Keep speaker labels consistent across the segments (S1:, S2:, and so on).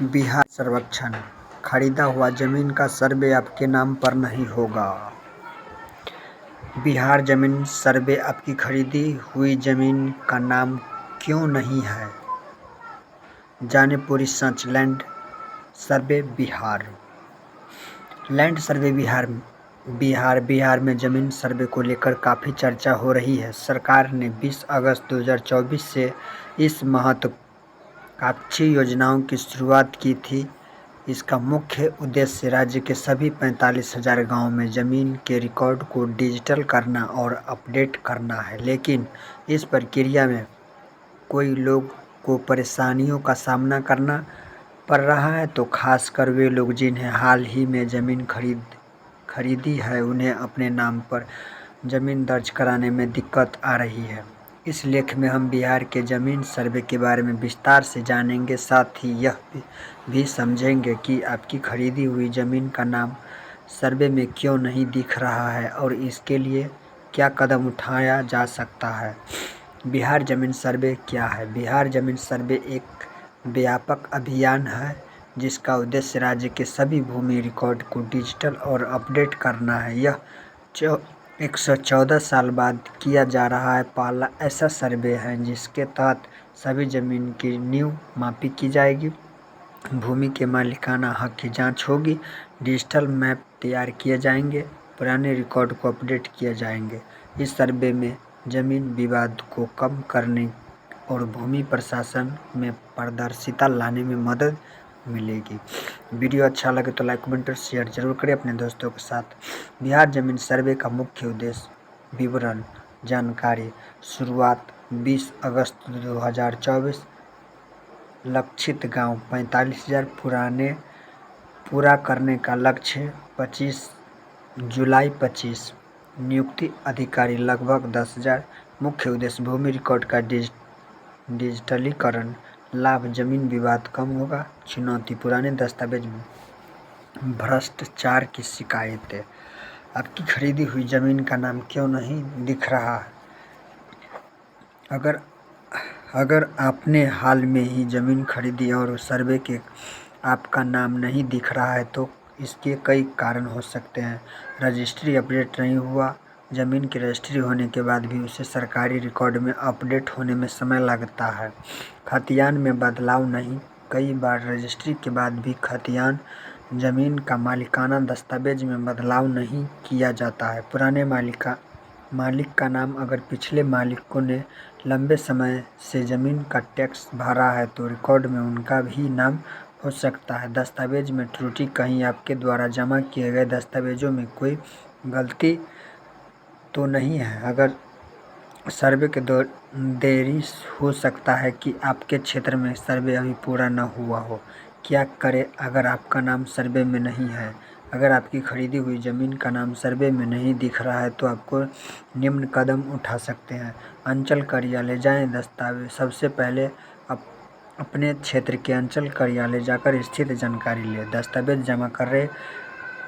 S1: बिहार सर्वेक्षण: खरीदा हुआ जमीन का सर्वे आपके नाम पर नहीं होगा। बिहार जमीन सर्वे आपकी खरीदी हुई जमीन का नाम क्यों नहीं है? जाने पूरी सच। Land survey Bihar. Land survey Bihar में जमीन सर्वे को लेकर काफ़ी चर्चा हो रही है। सरकार ने 20 अगस्त 2024 से इस महत्वाकांक्षी योजनाओं की शुरुआत की थी। इसका मुख्य उद्देश्य राज्य के सभी 45,000 गाँव में ज़मीन के रिकॉर्ड को डिजिटल करना और अपडेट करना है। लेकिन इस प्रक्रिया में कोई लोग को परेशानियों का सामना करना पड़ रहा है, तो खासकर वे लोग जिन्हें हाल ही में ज़मीन खरीदी है, उन्हें अपने नाम पर ज़मीन दर्ज कराने में दिक्कत आ रही है। इस लेख में हम बिहार के ज़मीन सर्वे के बारे में विस्तार से जानेंगे, साथ ही यह भी समझेंगे कि आपकी खरीदी हुई ज़मीन का नाम सर्वे में क्यों नहीं दिख रहा है और इसके लिए क्या कदम उठाया जा सकता है। बिहार जमीन सर्वे क्या है? बिहार जमीन सर्वे एक व्यापक अभियान है जिसका उद्देश्य राज्य के सभी भूमि रिकॉर्ड को डिजिटल और अपडेट करना है। यह 114 साल बाद किया जा रहा है पहला ऐसा सर्वे है जिसके तहत सभी ज़मीन की नींव मापी की जाएगी, भूमि के मालिकाना हक की जांच होगी, डिजिटल मैप तैयार किए जाएंगे, पुराने रिकॉर्ड को अपडेट किए जाएंगे। इस सर्वे में ज़मीन विवाद को कम करने और भूमि प्रशासन में पारदर्शिता लाने में मदद मिलेगी। वीडियो अच्छा लगे तो लाइक, कमेंट और शेयर जरूर करें अपने दोस्तों के साथ। बिहार जमीन सर्वे का मुख्य उद्देश्य, विवरण, जानकारी। शुरुआत 20 अगस्त 2024। लक्षित गांव 45,000 पूरा करने का लक्ष्य 25 जुलाई 25। नियुक्ति अधिकारी लगभग 10,000। मुख्य उद्देश्य भूमि रिकॉर्ड का डिजिटलीकरण। लाभ, जमीन विवाद कम होगा। चुनौती, पुराने दस्तावेज भ्रष्टाचार की शिकायतें। आपकी खरीदी हुई जमीन का नाम क्यों नहीं दिख रहा है? अगर आपने हाल में ही जमीन खरीदी और सर्वे के आपका नाम नहीं दिख रहा है तो इसके कई कारण हो सकते हैं। रजिस्ट्री अपडेट नहीं हुआ। ज़मीन की रजिस्ट्री होने के बाद भी उसे सरकारी रिकॉर्ड में अपडेट होने में समय लगता है। खतियान में बदलाव नहीं। कई बार रजिस्ट्री के बाद भी खतियान ज़मीन का मालिकाना दस्तावेज में बदलाव नहीं किया जाता है। पुराने मालिक का नाम, अगर पिछले मालिकों ने लंबे समय से ज़मीन का टैक्स भरा है तो रिकॉर्ड में उनका भी नाम हो सकता है। दस्तावेज में त्रुटि, कहीं आपके द्वारा जमा किए गए दस्तावेजों में कोई गलती तो नहीं है। अगर सर्वे के देरी हो सकता है कि आपके क्षेत्र में सर्वे अभी पूरा न हुआ हो। क्या करें अगर आपका नाम सर्वे में नहीं है? अगर आपकी खरीदी हुई ज़मीन का नाम सर्वे में नहीं दिख रहा है तो आपको निम्न कदम उठा सकते हैं। अंचल कार्यालय जाएं। दस्तावेज, सबसे पहले अपने क्षेत्र के अंचल कार्यालय जाकर स्थिति जानकारी लें। दस्तावेज जमा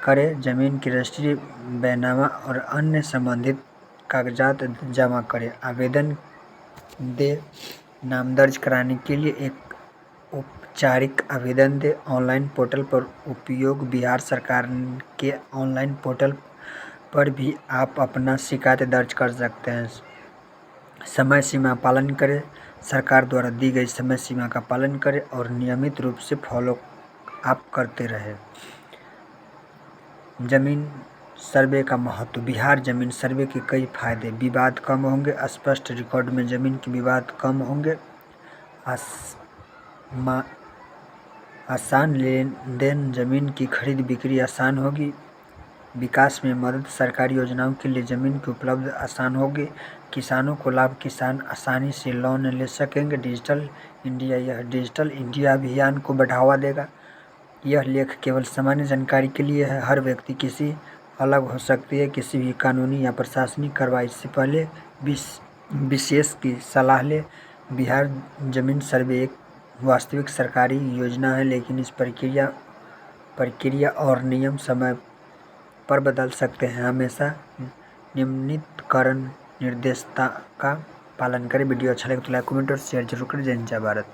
S1: करें। ज़मीन की रजिस्ट्री, बैनामा और अन्य संबंधित कागजात जमा करें। आवेदन दें। नाम दर्ज कराने के लिए एक औपचारिक आवेदन दें। ऑनलाइन पोर्टल पर उपयोग। बिहार सरकार के ऑनलाइन पोर्टल पर भी आप अपना शिकायत दर्ज कर सकते हैं। समय सीमा पालन करें। सरकार द्वारा दी गई समय सीमा का पालन करें और नियमित रूप से फॉलो अप करते रहें। जमीन सर्वे का महत्व। बिहार जमीन सर्वे के कई फायदे। विवाद कम होंगे। स्पष्ट रिकॉर्ड में ज़मीन के विवाद कम होंगे। आसान लेन देन, ज़मीन की खरीद बिक्री आसान होगी। विकास में मदद, सरकारी योजनाओं के लिए ज़मीन की उपलब्ध आसान होगी। किसानों को लाभ, किसान आसानी से लोन ले सकेंगे। डिजिटल इंडिया, यह डिजिटल इंडिया अभियान को बढ़ावा देगा। यह लेख केवल सामान्य जानकारी के लिए है। हर व्यक्ति किसी अलग हो सकती है। किसी भी कानूनी या प्रशासनिक कार्रवाई से पहले विशेष की सलाह लें। बिहार जमीन सर्वे एक वास्तविक सरकारी योजना है, लेकिन इस प्रक्रिया और नियम समय पर बदल सकते हैं। हमेशा निम्नलिखित निर्देशिका का पालन करें। वीडियो अच्छा लगे तो लाइक, कमेंट और शेयर जरूर करें। जय हिंद, जय भारत।